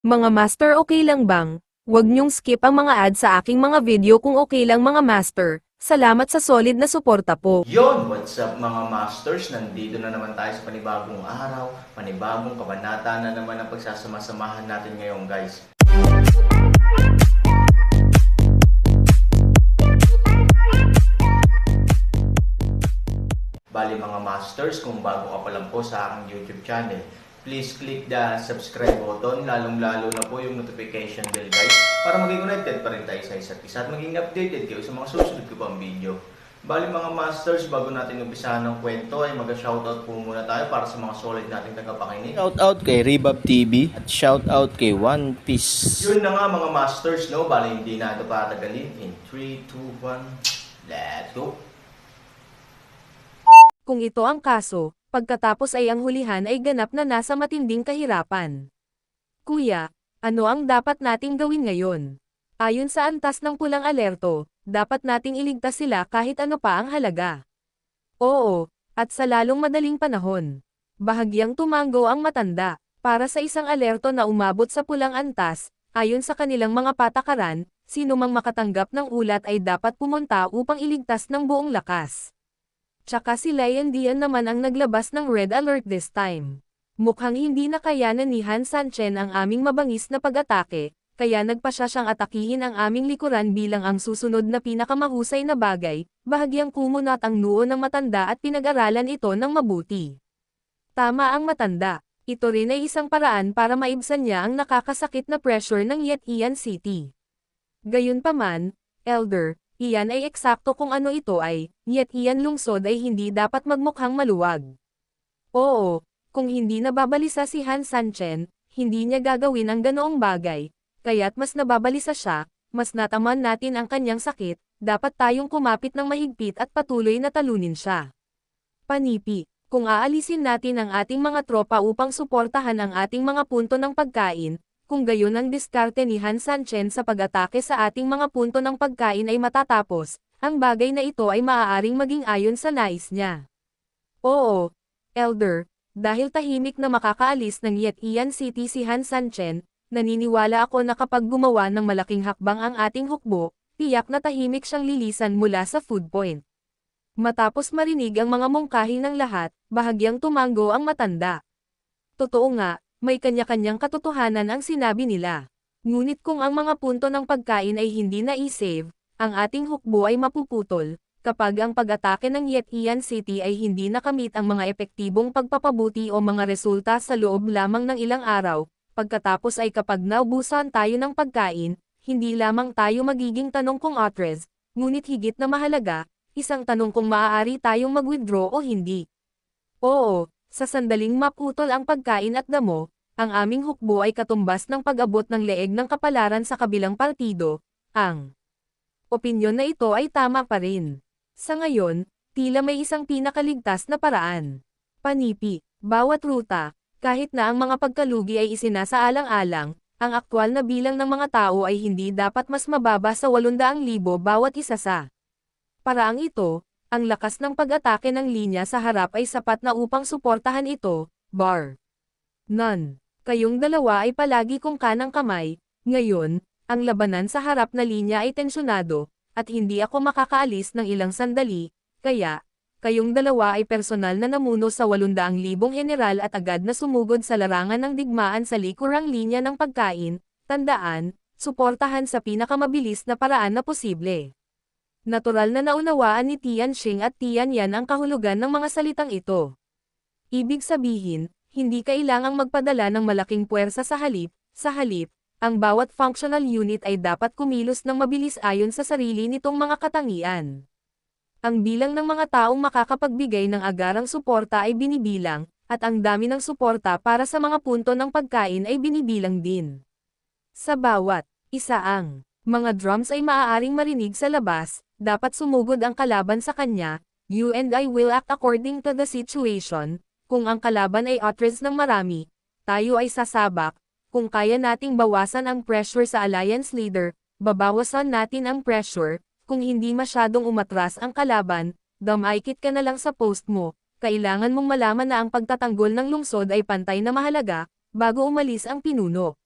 Mga master, okay lang bang? Huwag niyong skip ang mga ads sa aking mga video kung okay lang mga master. Salamat sa solid na suporta po. Yon, what's up mga masters? Nandito na naman tayo sa panibagong araw, panibagong kabanata na naman ang pagsasama-samahan natin ngayon guys. Bali mga masters, kung bago ka pa lang po sa aking YouTube channel, please click the subscribe button, lalong-lalo na po yung notification bell guys, para maging connected pa rin tayo sa isa't isa at maging updated kayo sa mga susunod ko pang video. Bali mga masters, bago natin umpisahan ng kwento ay mag-shoutout po muna tayo para sa mga solid nating tagapakinig. Shoutout kay Rebab TV at shoutout kay One Piece. Yun na nga mga masters, no? Bali hindi na ito patagalin. In 3, 2, 1, let's go! Kung ito ang kaso, pagkatapos ay ang hulihan ay ganap na nasa matinding kahirapan. Kuya, ano ang dapat nating gawin ngayon? Ayon sa antas ng pulang alerto, dapat nating iligtas sila kahit ano pa ang halaga. Oo, at sa lalong madaling panahon. Bahagyang tumango ang matanda, para sa isang alerto na umabot sa pulang antas, ayon sa kanilang mga patakaran, sino mang makatanggap ng ulat ay dapat pumunta upang iligtas ng buong lakas. Tsaka si Lion Dian naman ang naglabas ng red alert this time. Mukhang hindi na kayanan ni Han Sanchen ang aming mabangis na pag-atake, kaya nagpasya siyang atakihin ang aming likuran bilang ang susunod na pinakamahusay na bagay, bahagyang kumunat ang noo ng matanda at pinag-aralan ito ng mabuti. Tama ang matanda, ito rin ay isang paraan para maibsan niya ang nakakasakit na pressure ng Yetian City. Gayunpaman, Elder, iyan ay eksakto kung ano ito ay, Yetian lungsod ay hindi dapat magmukhang maluwag. Oo, kung hindi nababalisa si Han Sanchen, hindi niya gagawin ang ganoong bagay, kaya't mas nababalisa siya, mas nataman natin ang kanyang sakit, dapat tayong kumapit ng mahigpit at patuloy na talunin siya. Panipi, kung aalisin natin ang ating mga tropa upang suportahan ang ating mga punto ng pagkain, kung gayon ang diskarte ni Han Sanchen sa pag-atake sa ating mga punto ng pagkain ay matatapos, ang bagay na ito ay maaaring maging ayon sa nais niya. Oo, Elder, dahil tahimik na makakaalis ng Yetian City si Han Sanchen, naniniwala ako na kapag gumawa ng malaking hakbang ang ating hukbo, tiyak na tahimik siyang lilisan mula sa food point. Matapos marinig ang mga mungkahi ng lahat, bahagyang tumango ang matanda. Totoo nga, may kanya-kanyang katotohanan ang sinabi nila. Ngunit kung ang mga punto ng pagkain ay hindi na i-save, ang ating hukbo ay mapuputol, kapag ang pag-atake ng Yetian City ay hindi nakamit ang mga epektibong pagpapabuti o mga resulta sa loob lamang ng ilang araw, pagkatapos ay kapag naubusan tayo ng pagkain, hindi lamang tayo magiging tanong kung atres, ngunit higit na mahalaga, isang tanong kung maaari tayong mag-withdraw o hindi. Oo, sa sandaling maputol ang pagkain at damo, ang aming hukbo ay katumbas ng pag-abot ng leeg ng kapalaran sa kabilang partido, ang opinyon na ito ay tama pa rin. Sa ngayon, tila may isang pinakaligtas na paraan. Panipi, bawat ruta, kahit na ang mga pagkalugi ay isinasaalang-alang, ang aktwal na bilang ng mga tao ay hindi dapat mas mababa sa 800,000 bawat isa sa paraang ito. Ang lakas ng pag-atake ng linya sa harap ay sapat na upang suportahan ito, bar none. Kayong dalawa ay palagi kong kanang kamay, ngayon, ang labanan sa harap na linya ay tensyonado, at hindi ako makakaalis ng ilang sandali, kaya, kayong dalawa ay personal na namuno sa 800,000 general at agad na sumugod sa larangan ng digmaan sa likurang linya ng pagkain, tandaan, suportahan sa pinakamabilis na paraan na posible. Natural na naunawaan ni Tian Xing at Tian Yan ang kahulugan ng mga salitang ito. Ibig sabihin, hindi kailangang magpadala ng malaking puwersa sa halip, ang bawat functional unit ay dapat kumilos ng mabilis ayon sa sarili nitong mga katangian. Ang bilang ng mga taong makakapagbigay ng agarang suporta ay binibilang, at ang dami ng suporta para sa mga punto ng pagkain ay binibilang din. Sa bawat isa ang mga drums ay maaaring marinig sa labas, dapat sumugod ang kalaban sa kanya, you and I will act according to the situation, kung ang kalaban ay atres ng marami, tayo ay sasabak, kung kaya nating bawasan ang pressure sa alliance leader, babawasan natin ang pressure, kung hindi masyadong umatras ang kalaban, damaykit ka na lang sa post mo, kailangan mong malaman na ang pagtatanggol ng lungsod ay pantay na mahalaga, bago umalis ang pinuno.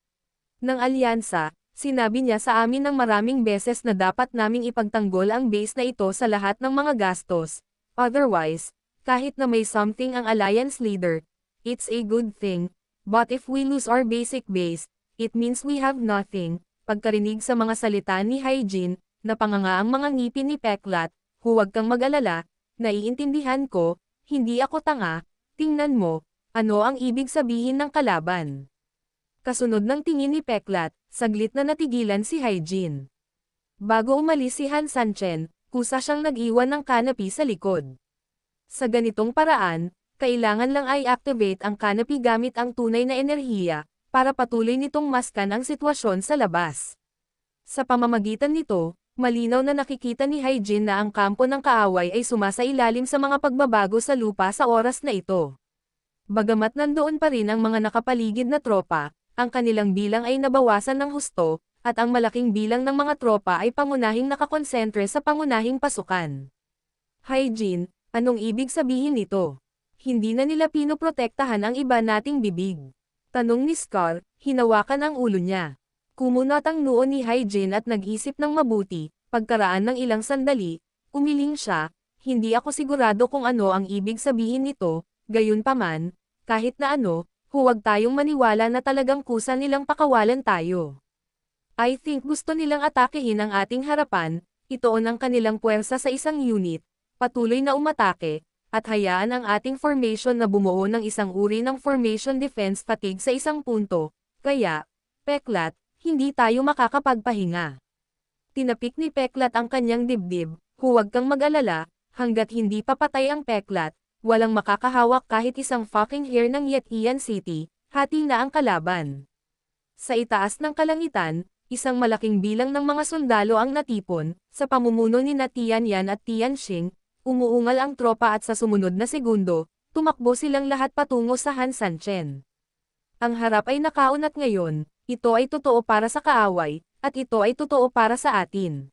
ng alyansa, sinabi niya sa amin ng maraming beses na dapat naming ipagtanggol ang base na ito sa lahat ng mga gastos. Otherwise, kahit na may something ang alliance leader, it's a good thing. But if we lose our basic base, it means we have nothing. Pagkarinig sa mga salita ni Hyjin, napanganga ang mga ngipin ni Peklat, huwag kang mag-alala, naiintindihan ko, hindi ako tanga, tingnan mo, ano ang ibig sabihin ng kalaban. Kasunod ng tingin ni Peklat, saglit na natigilan si Hyjin. Bago umalis si Han Sanchen, kusa siyang nag-iwan ng canopy sa likod. Sa ganitong paraan, kailangan lang ay activate ang canopy gamit ang tunay na enerhiya, para patuloy nitong maskan ang sitwasyon sa labas. Sa pamamagitan nito, malinaw na nakikita ni Hyjin na ang kampo ng kaaway ay sumasailalim sa mga pagbabago sa lupa sa oras na ito. Bagamat nandoon pa rin ang mga nakapaligid na tropa, ang kanilang bilang ay nabawasan ng husto, at ang malaking bilang ng mga tropa ay pangunahing nakakonsentre sa pangunahing pasukan. Hyjin, anong ibig sabihin nito? Hindi na nila pinoprotektahan ang iba nating bibig. Tanong ni Scar, hinawakan ang ulo niya. Kumunot ang noo ni Hyjin at nag-isip ng mabuti, pagkaraan ng ilang sandali, umiling siya, hindi ako sigurado kung ano ang ibig sabihin nito, gayunpaman, kahit na ano, huwag tayong maniwala na talagang kusa nilang pakawalan tayo. I think gusto nilang atakehin ang ating harapan, itoon ang kanilang puwersa sa isang unit, patuloy na umatake, at hayaan ang ating formation na bumuo ng isang uri ng formation defense fatigue sa isang punto, kaya, Peklat, hindi tayo makakapagpahinga. Tinapik ni Peklat ang kanyang dibdib, huwag kang mag-alala, hanggat hindi papatay ang Peklat, walang makakahawak kahit isang fucking hair ng Yetian City, hati na ang kalaban. Sa itaas ng kalangitan, isang malaking bilang ng mga sundalo ang natipon, sa pamumuno ni Tian Yan at Tian Xing, umuungal ang tropa at sa sumunod na segundo, tumakbo silang lahat patungo sa Han Sanchen. Ang harap ay nakaunat ngayon, ito ay totoo para sa kaaway, at ito ay totoo para sa atin.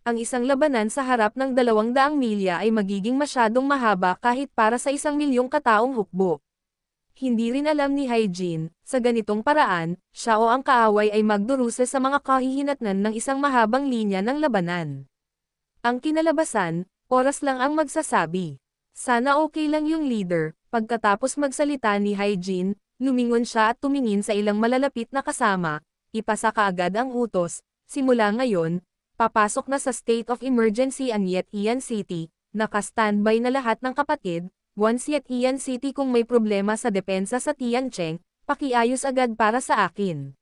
Ang isang labanan sa harap ng 200 milya ay magiging masyadong mahaba kahit para sa 1,000,000 kataong hukbo. Hindi rin alam ni Hyjin, sa ganitong paraan, siya o ang kaaway ay magdurusa sa mga kahihinatnan ng isang mahabang linya ng labanan. Ang kinalabasan, oras lang ang magsasabi. Sana okay lang yung leader. Pagkatapos magsalita ni Hyjin, lumingon siya at tumingin sa ilang malalapit na kasama, ipasa kaagad ang utos, simula ngayon, papasok na sa state of emergency ang Yetian City, naka-standby na lahat ng kapatid, once Yetian City kung may problema sa depensa sa Tiancheng, pakiayos agad para sa akin.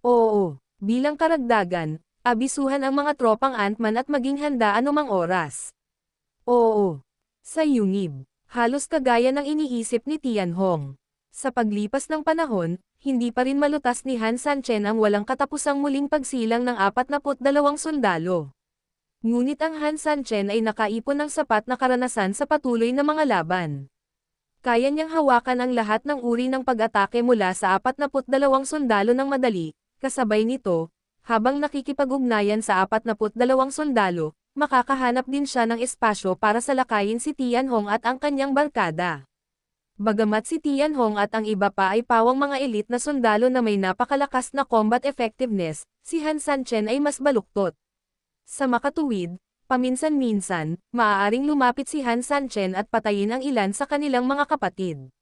Oo, bilang karagdagan, abisuhan ang mga tropang Ant-Man at maging handa anumang oras. Oo. Sa yungib, halos kagaya ng iniisip ni Tianhong. Sa paglipas ng panahon, hindi pa rin malutas ni Han Sanchen ang walang katapusang muling pagsilang ng 42 sundalo. Ngunit ang Han Sanchen ay nakaipon ng sapat na karanasan sa patuloy na mga laban. Kaya niyang hawakan ang lahat ng uri ng pag-atake mula sa 42 sundalo ng madali, kasabay nito, habang nakikipag-ugnayan sa 42 sundalo, makakahanap din siya ng espasyo para salakayin si Tianhong at ang kanyang barkada. Bagamat si Tianhong at ang iba pa ay pawang mga elite na sundalo na may napakalakas na combat effectiveness, si Han Sanchen ay mas baluktot. Sa makatuwid, paminsan-minsan, maaaring lumapit si Han Sanchen at patayin ang ilan sa kanilang mga kapatid.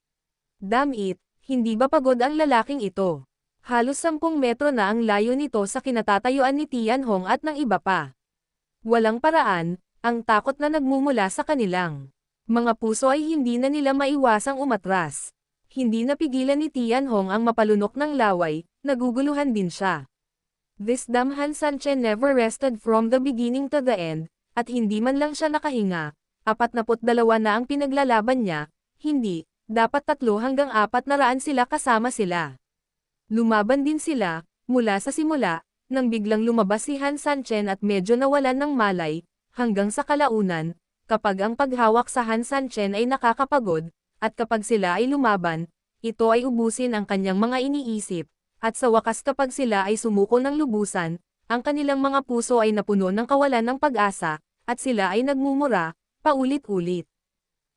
Damn it, hindi ba pagod ang lalaking ito? Halos 10 metro na ang layo nito sa kinatatayuan ni Tianhong at ng iba pa. Walang paraan, ang takot na nagmumula sa kanilang mga puso ay hindi na nila maiwasang umatras. Hindi napigilan ni Tianhong ang mapalunok ng laway, naguguluhan din siya. This damn Han Sanchen never rested from the beginning to the end, at hindi man lang siya nakahinga. 42 na ang pinaglalaban niya, hindi, dapat 3 hanggang 400 sila kasama sila. Lumaban din sila, mula sa simula, nang biglang lumabas si Han Sanchen at medyo nawalan ng malay, hanggang sa kalaunan, kapag ang paghawak sa Han Sanchen ay nakakapagod, at kapag sila ay lumaban, ito ay ubusin ang kanyang mga iniisip, at sa wakas kapag sila ay sumuko ng lubusan, ang kanilang mga puso ay napuno ng kawalan ng pag-asa, at sila ay nagmumura, paulit-ulit.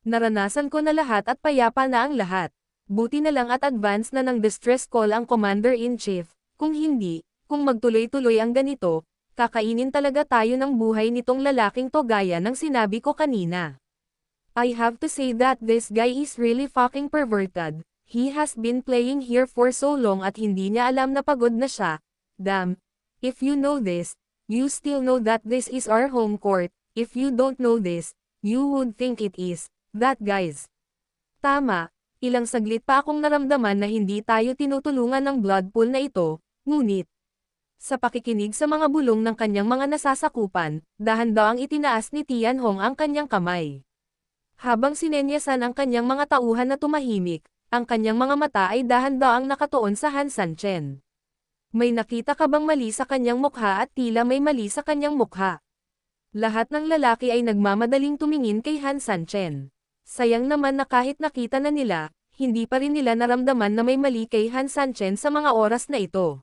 Naranasan ko na lahat at payapa na ang lahat. Buti na lang at advance na ng distress call ang Commander-in-Chief, kung hindi, kung magtuloy-tuloy ang ganito, kakainin talaga tayo ng buhay nitong lalaking to gaya ng sinabi ko kanina. I have to say that this guy is really fucking perverted. He has been playing here for so long at hindi niya alam na pagod na siya. Damn. If you know this, you still know that this is our home court. If you don't know this, you would think it is. That guys. Tama, ilang saglit pa akong naramdaman na hindi tayo tinutulungan ng blood pool na ito, ngunit, sa pakikinig sa mga bulong ng kanyang mga nasasakupan, dahan-dahang itinaas ni Tianhong ang kanyang kamay. Habang sinenyasan ang kanyang mga tauhan na tumahimik, ang kanyang mga mata ay dahan-dahang nakatuon sa Han Sanchen. May nakita ka bang mali sa kanyang mukha at tila may mali sa kanyang mukha? Lahat ng lalaki ay nagmamadaling tumingin kay Han Sanchen. Sayang naman na kahit nakita na nila, hindi pa rin nila naramdaman na may mali kay Han Sanchen sa mga oras na ito.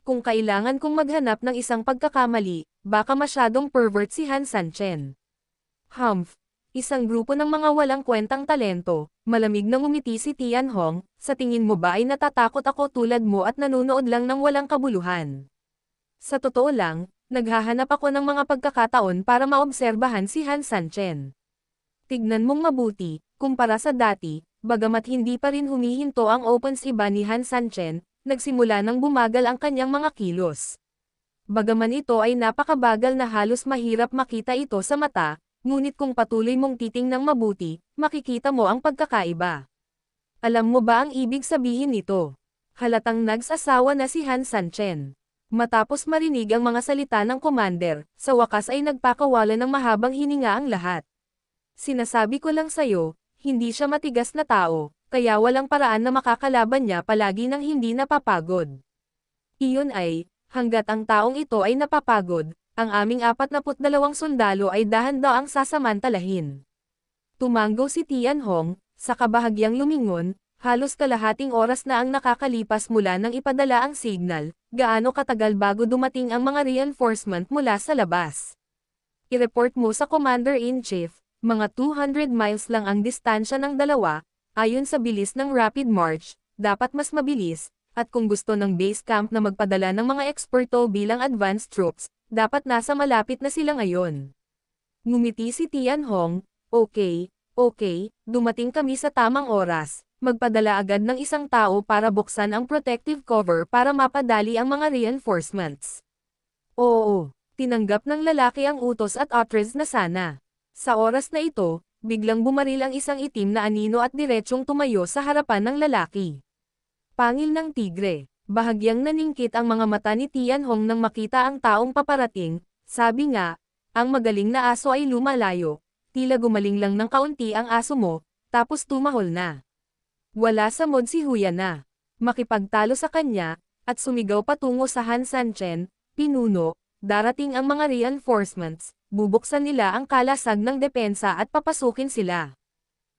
Kung kailangan kong maghanap ng isang pagkakamali, baka masyadong pervert si Han Sanchen. Humph. Isang grupo ng mga walang kwentang talento, malamig na ngumiti si Tianhong, sa tingin mo ba ay natatakot ako tulad mo at nanonood lang ng walang kabuluhan? Sa totoo lang, naghahanap ako ng mga pagkakataon para maobserbahan si Han Sanchen. Tignan mong mabuti, kumpara sa dati, bagamat hindi pa rin humihinto ang opens iba ni Han Sanchen, nagsimula nang bumagal ang kanyang mga kilos. Bagaman ito ay napakabagal na halos mahirap makita ito sa mata, ngunit kung patuloy mong titingnang mabuti, makikita mo ang pagkakaiba. Alam mo ba ang ibig sabihin nito? Halatang nagsasawa na si Han Sanchen. Matapos marinig ang mga salita ng commander, sa wakas ay nagpakawala ng mahabang hininga ang lahat. Sinasabi ko lang sayo, hindi siya matigas na tao, kaya walang paraan na makakalaban niya palagi nang hindi napapagod. Iyon ay, hanggat ang taong ito ay napapagod, ang aming 42 sundalo ay dahan-daang sasamantalahin. Tumanggo si Tianhong, sa kabahagyang lumingon, halos kalahating oras na ang nakakalipas mula nang ipadala ang signal, gaano katagal bago dumating ang mga reinforcement mula sa labas. I-report mo sa Commander-in-Chief, mga 200 miles lang ang distansya ng dalawa, ayon sa bilis ng rapid march, dapat mas mabilis, at kung gusto ng base camp na magpadala ng mga eksperto bilang advanced troops, dapat nasa malapit na sila ngayon. Ngumiti si Tianhong, okay, dumating kami sa tamang oras, magpadala agad ng isang tao para buksan ang protective cover para mapadali ang mga reinforcements. Oo, tinanggap ng lalaki ang utos at utteres na sana. Sa oras na ito, biglang bumaril ang isang itim na anino at diretsyong tumayo sa harapan ng lalaki. Pangil ng tigre. Bahagyang naningkit ang mga mata ni Tianhong nang makita ang taong paparating, sabi nga, ang magaling na aso ay lumalayo, tila gumaling lang ng kaunti ang aso mo, tapos tumahol na. Wala sa mod si Huya na makipagtalo sa kanya, at sumigaw patungo sa Han Sanchen, pinuno, darating ang mga reinforcements, bubuksan nila ang kalasag ng depensa at papasukin sila.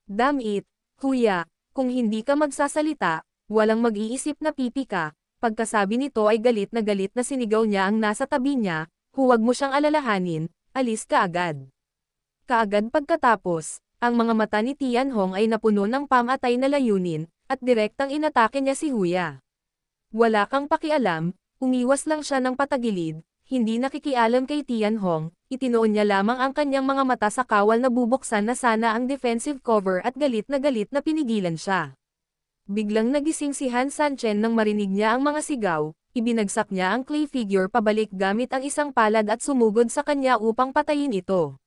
Damn it, Huya, kung hindi ka magsasalita, walang mag-iisip na pipi ka. Pagkasabi nito ay galit na sinigaw niya ang nasa tabi niya, huwag mo siyang alalahanin, alis ka agad. Kaagad pagkatapos, ang mga mata ni Tianhong ay napuno ng pamatay na layunin, at direktang inatake niya si Huya. Wala kang pakialam, umiwas lang siya ng patagilid, hindi nakikialam kay Tianhong, itinoon niya lamang ang kanyang mga mata sa kawal na bubuksan na sana ang defensive cover at galit na pinigilan siya. Biglang nagising si Han Sanchen nang marinig niya ang mga sigaw, ibinagsak niya ang clay figure pabalik gamit ang isang palad at sumugod sa kanya upang patayin ito.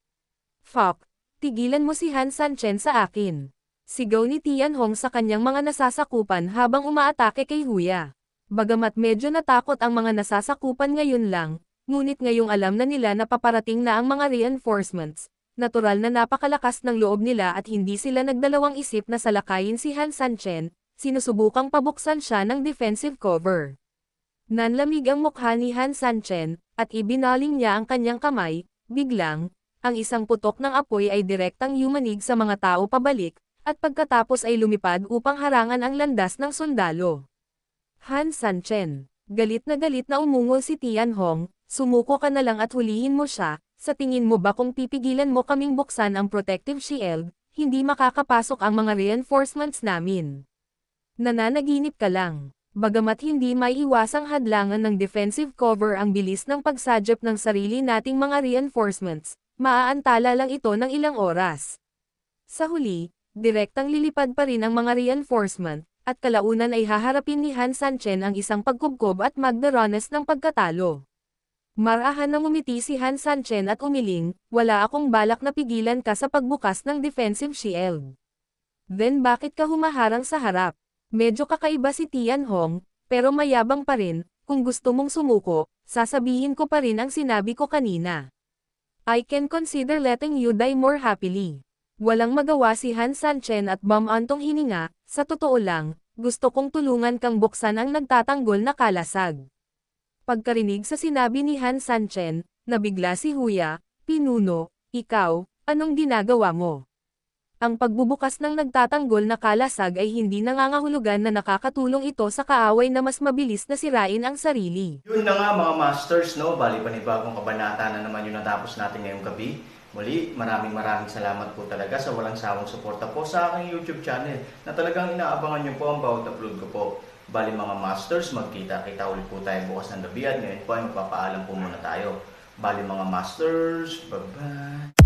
Fuck! Tigilan mo si Han Sanchen sa akin! Sigaw ni Tianhong sa kanyang mga nasasakupan habang umaatake kay Huya. Bagamat medyo natakot ang mga nasasakupan ngayon lang, ngunit ngayong alam na nila na paparating na ang mga reinforcements, natural na napakalakas ng loob nila at hindi sila nagdalawang isip na salakayin si Han Sanchen. Sinusubukang pabuksan siya ng defensive cover. Nanlamig ang mukha ni Han Sanchen, at ibinaling niya ang kanyang kamay, biglang, ang isang putok ng apoy ay direktang yumanig sa mga tao pabalik, at pagkatapos ay lumipad upang harangan ang landas ng sundalo. Han Sanchen, galit na umungol si Tianhong, sumuko ka na lang at hulihin mo siya, sa tingin mo ba kung pipigilan mo kaming buksan ang protective shield, hindi makakapasok ang mga reinforcements namin. Nananaginip ka lang. Bagamat hindi maiiwasang hadlangan ng defensive cover ang bilis ng pagsadjap ng sarili nating mga reinforcements, maaantala lang ito ng ilang oras. Sa huli, direktang lilipad pa rin ang mga reinforcement, at kalaunan ay haharapin ni Han Sanchen ang isang pagkubkob at magdaranas ng pagkatalo. Marahan na ngumiti si Han Sanchen at umiling, wala akong balak na pigilan ka sa pagbukas ng defensive shield. Then bakit ka humaharang sa harap? Medyo kakaiba si Tian Hong, pero mayabang pa rin, kung gusto mong sumuko, sasabihin ko pa rin ang sinabi ko kanina. I can consider letting you die more happily. Walang magawa si Han Sanchen at bumantong hininga, sa totoo lang, gusto kong tulungan kang buksan ang nagtatanggol na kalasag. Pagkarinig sa sinabi ni Han Sanchen, nabigla si Huya, pinuno, ikaw, anong ginagawa mo? Ang pagbubukas ng nagtatanggol na kalasag ay hindi nangangahulugan na nakakatulong ito sa kaaway na mas mabilis na sirain ang sarili. Yun na nga mga masters, no? Bali panibagong kabanata na naman yung natapos natin ngayong gabi. Muli, maraming salamat po talaga sa walang sawang suporta po sa aking YouTube channel na talagang inaabangan nyo po ang bawat upload ko po. Bali mga masters, magkita-kita ulit po tayo bukas ng gabi at ngayon po ay magpapaalam po muna tayo. Bali mga masters, bye-bye!